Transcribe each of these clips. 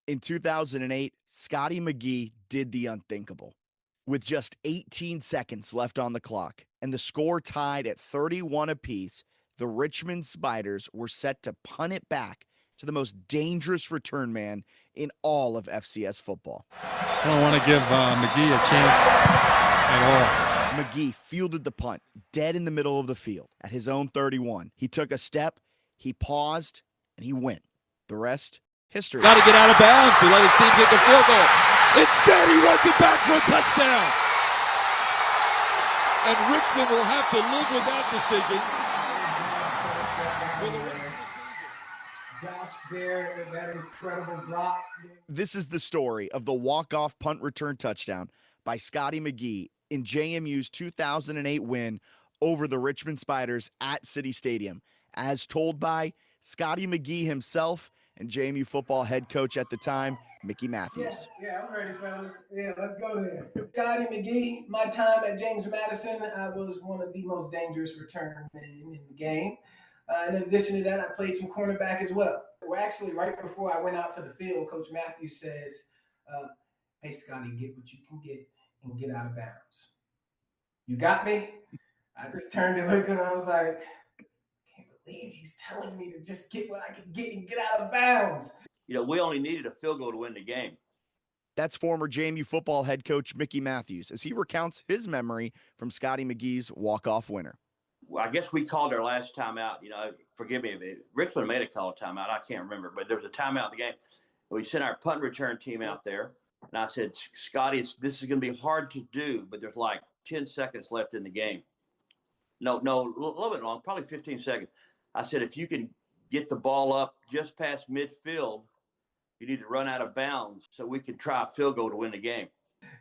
In 2008, Scotty McGee did the unthinkable. With just 18 seconds left on the clock and the score tied at 31 apiece, the Richmond Spiders were set to punt it back to the most dangerous return man in all of FCS football. I don't want to give McGee a chance at all. McGee fielded the punt dead in the middle of the field at his own 31. He took a step, he paused, and he went. The rest, history. Got to get out of bounds to let his team get the field goal. Instead, he runs it back for a touchdown. And Richmond will have to live with that decision for the rest of the season. Josh Bear with that incredible block. This is the story of the walk-off punt return touchdown by Scotty McGee in JMU's 2008 win over the Richmond Spiders at City Stadium, as told by Scotty McGee himself and JMU football head coach at the time, Mickey Matthews. Yeah, I'm ready, fellas. Yeah, let's go there. Scotty McGee, my time at James Madison, I was one of the most dangerous return men in the game. In addition to that, I played some cornerback as well. Well, actually, right before I went out to the field, Coach Matthews says, hey, Scotty, get what you can get and get out of bounds. You got me? I just turned and looked and I was like, I can't believe he's telling me to just get what I can get and get out of bounds. You know, we only needed a field goal to win the game. That's former JMU football head coach Mickey Matthews as he recounts his memory from Scotty McGee's walk-off winner. Well, I guess we called our last timeout. You know, forgive me, Richmond made a call timeout. I can't remember, but there was a timeout in the game. We sent our punt return team out there, and I said, Scotty, this is going to be hard to do, but there's like 10 seconds left in the game. No, a little bit long, probably 15 seconds. I said, if you can get the ball up just past midfield, you need to run out of bounds so we can try a field goal to win the game.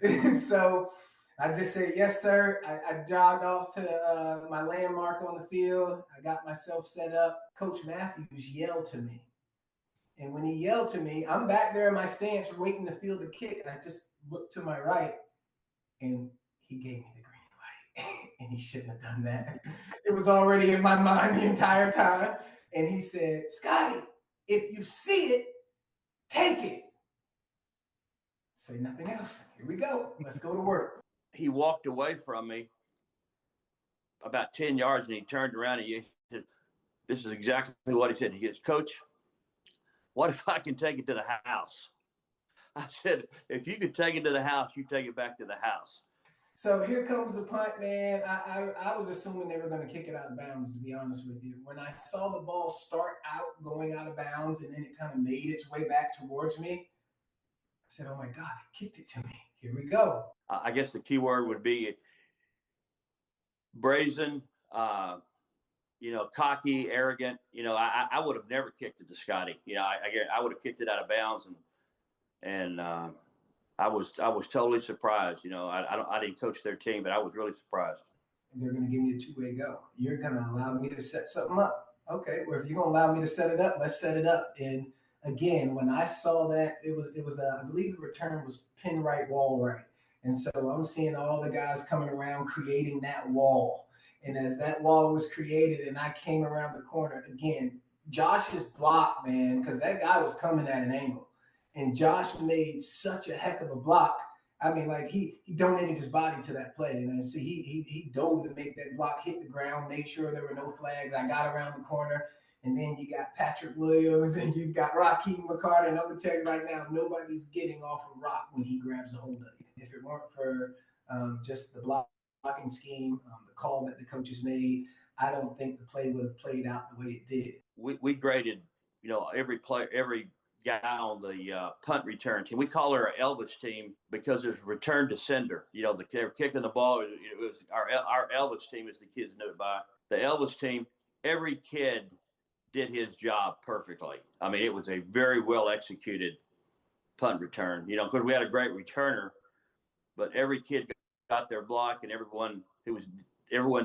And so I just said, yes, sir. I jogged off to my landmark on the field. I got myself set up. Coach Matthews yelled to me. And when he yelled to me, I'm back there in my stance waiting to field the kick. I just looked to my right, and he gave me the green light. And he shouldn't have done that. It was already in my mind the entire time. And he said, Scotty, if you see it, take it. Say nothing else. Here we go. Let's go to work. He walked away from me about 10 yards, and he turned around and he said, this is exactly what he said. He goes, Coach, what if I can take it to the house? I said, if you could take it to the house, you take it back to the house. So here comes the punt, man. I was assuming they were going to kick it out of bounds, to be honest with you. When I saw the ball start out going out of bounds and then it kind of made its way back towards me, I said, oh, my God, it kicked it to me. Here we go. I guess the key word would be brazen, cocky, arrogant. I would have never kicked it to Scotty. I would have kicked it out of bounds, and I was totally surprised. I didn't coach their team, but I was really surprised. And they're going to give me a two-way go. You're going to allow me to set something up. Okay, well, if you're going to allow me to set it up, let's set it up. And again, when I saw that, it was I believe the return was pin right, wall right. And so I'm seeing all the guys coming around creating that wall. And as that wall was created and I came around the corner, again, Josh's block, man, because that guy was coming at an angle. And Josh made such a heck of a block. I mean, like he donated his body to that play. And see, he dove to make that block hit the ground, made sure there were no flags. I got around the corner. And then you got Patrick Williams and you got Raheem McCarter. And I'm going to tell you right now, nobody's getting off of Rock when he grabs a hold of you. If it weren't for just the blocking scheme, the call that the coaches made, I don't think the play would have played out the way it did. We graded, every guy on the punt return team. We call her our Elvis team because there's return to sender. They were kicking the ball. It was our Elvis team, as the kids knew it by. The Elvis team, every kid did his job perfectly. I mean, it was a very well executed punt return. Because we had a great returner, but every kid got their block, and everyone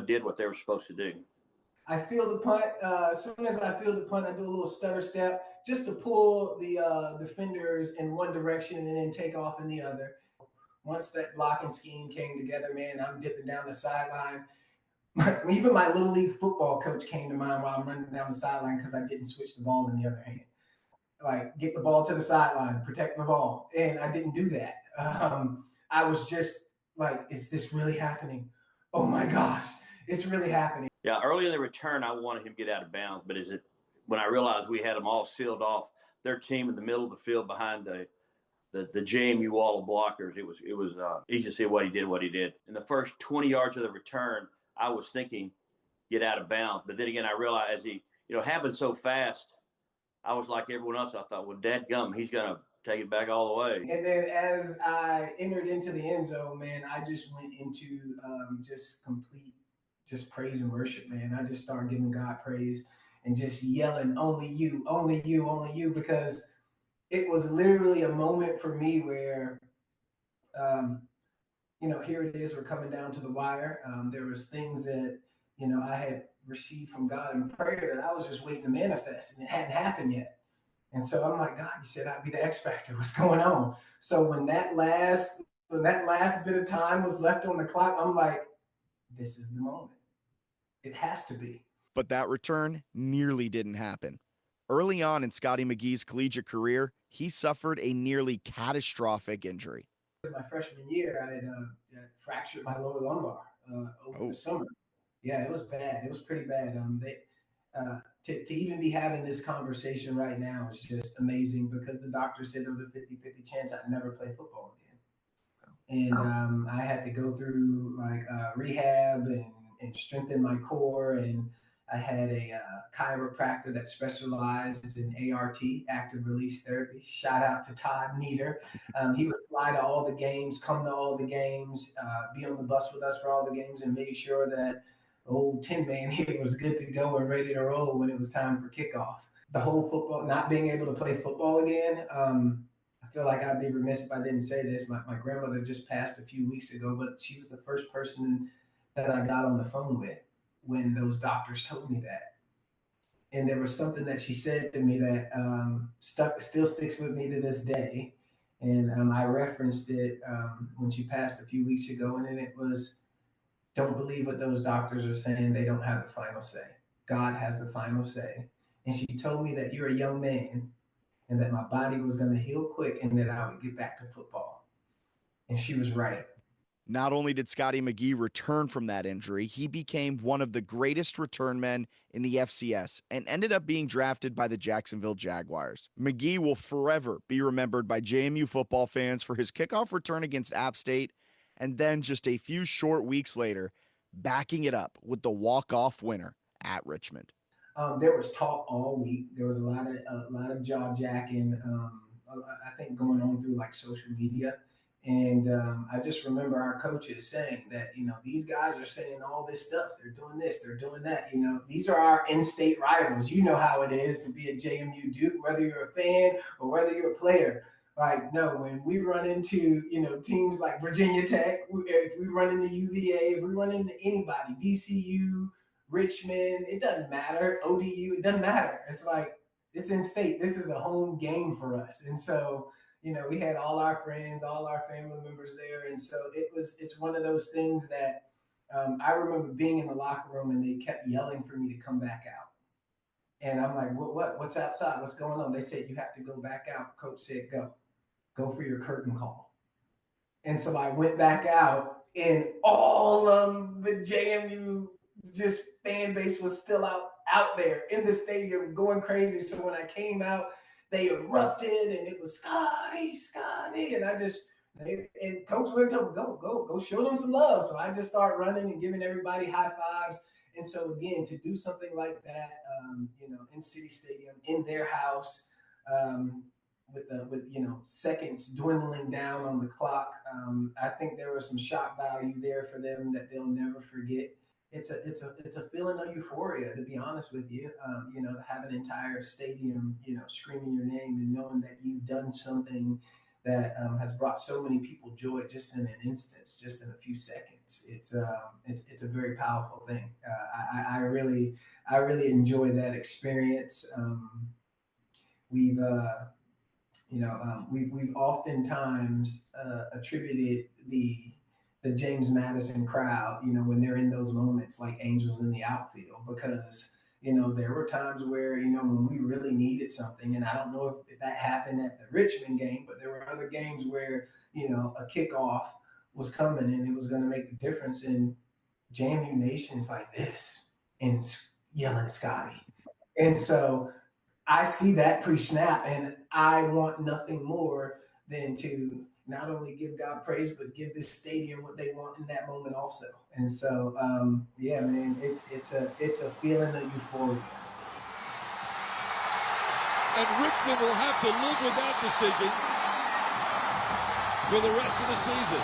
did what they were supposed to do. I feel the punt. As soon as I feel the punt, I do a little stutter step just to pull the defenders in one direction and then take off in the other. Once that blocking scheme came together, man, I'm dipping down the sideline. Even my Little League football coach came to mind while I'm running down the sideline because I didn't switch the ball in the other hand. like get the ball to the sideline, protect the ball. And I didn't do that. I was just like, is this really happening? Oh my gosh, it's really happening. Yeah, early in the return, I wanted him to get out of bounds, but when I realized we had them all sealed off, their team in the middle of the field behind the JMU wall of blockers, it was easy to see what he did. In the first 20 yards of the return, I was thinking get out of bounds, but then again, I realized as he happened so fast, I was like everyone else. I thought, well, dadgum, he's gonna take it back all the way. And then as I entered into the end zone, man, I just went into just complete praise and worship, man. I just started giving God praise and just yelling, only you, only you, only you, because it was literally a moment for me where, here it is, we're coming down to the wire. There was things that, I had received from God in prayer that I was just waiting to manifest, and it hadn't happened yet. And so I'm like, God, you said I'd be the X factor. What's going on? So when that last bit of time was left on the clock, I'm like, this is the moment. It has to be. But that return nearly didn't happen. Early on in Scotty McGee's collegiate career, he suffered a nearly catastrophic injury. My freshman year, I had fractured my lower lumbar over the summer. Yeah, it was bad. It was pretty bad. To even be having this conversation right now is just amazing because the doctor said there was a 50-50 chance I'd never play football again. And I had to go through rehab and strengthen my core. And I had a chiropractor that specialized in ART, active release therapy. Shout out to Todd Nieder. He would fly to all the games, come to all the games, be on the bus with us for all the games, and make sure that old Tin Man here was good to go and ready to roll when it was time for kickoff. The whole football, not being able to play football again, I feel like I'd be remiss if I didn't say this. My grandmother just passed a few weeks ago, but she was the first person that I got on the phone with when those doctors told me that. And there was something that she said to me that still sticks with me to this day. And I referenced it when she passed a few weeks ago, and then it was, don't believe what those doctors are saying. They don't have the final say. God has the final say. And she told me that you're a young man and that my body was going to heal quick and that I would get back to football. And she was right. Not only did Scotty McGee return from that injury, he became one of the greatest return men in the FCS and ended up being drafted by the Jacksonville Jaguars. McGee will forever be remembered by JMU football fans for his kickoff return against App State, and then just a few short weeks later, backing it up with the walk-off winner at Richmond. There was talk all week. There was a lot of jaw jacking, I think, going on through like social media. And I just remember our coaches saying that, these guys are saying all this stuff. They're doing this, they're doing that. These are our in-state rivals. You know how it is to be a JMU Duke, whether you're a fan or whether you're a player. Like, no, when we run into, teams like Virginia Tech, if we run into UVA, if we run into anybody, VCU, Richmond, it doesn't matter. ODU, it doesn't matter. It's like, it's in state. This is a home game for us. And so, we had all our friends, all our family members there. And so it's one of those things that I remember being in the locker room and they kept yelling for me to come back out. And I'm like, what's outside? What's going on? They said, you have to go back out. Coach said, go for your curtain call. And so I went back out and all of the JMU just fan base was still out there in the stadium going crazy. So when I came out, they erupted and it was Scotty. And Coach Wood told me, go show them some love. So I just start running and giving everybody high fives. And so again, to do something like that, in City Stadium, in their house, with seconds dwindling down on the clock, I think there was some shock value there for them that they'll never forget. It's a feeling of euphoria, to be honest with you. To have an entire stadium, screaming your name and knowing that you've done something that has brought so many people joy just in an instance, just in a few seconds. It's a very powerful thing. I really enjoy that experience. We've oftentimes attributed the James Madison crowd, when they're in those moments like angels in the outfield, because, there were times where, when we really needed something, and I don't know if that happened at the Richmond game, but there were other games where, a kickoff was coming and it was going to make the difference. And JMU Nation's like this and yelling Scotty. And so I see that pre-snap, and I want nothing more than to not only give God praise, but give this stadium what they want in that moment also. And so, yeah, man, it's a feeling of euphoria. And Richmond will have to live with that decision for the rest of the season.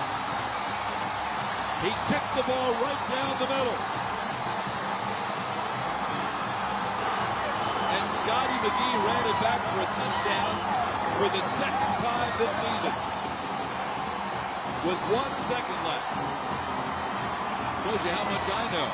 He kicked the ball right down the middle. And Scotty McGee ran it back for a touchdown for the second time this season. With 1 second left. Shows you how much I know.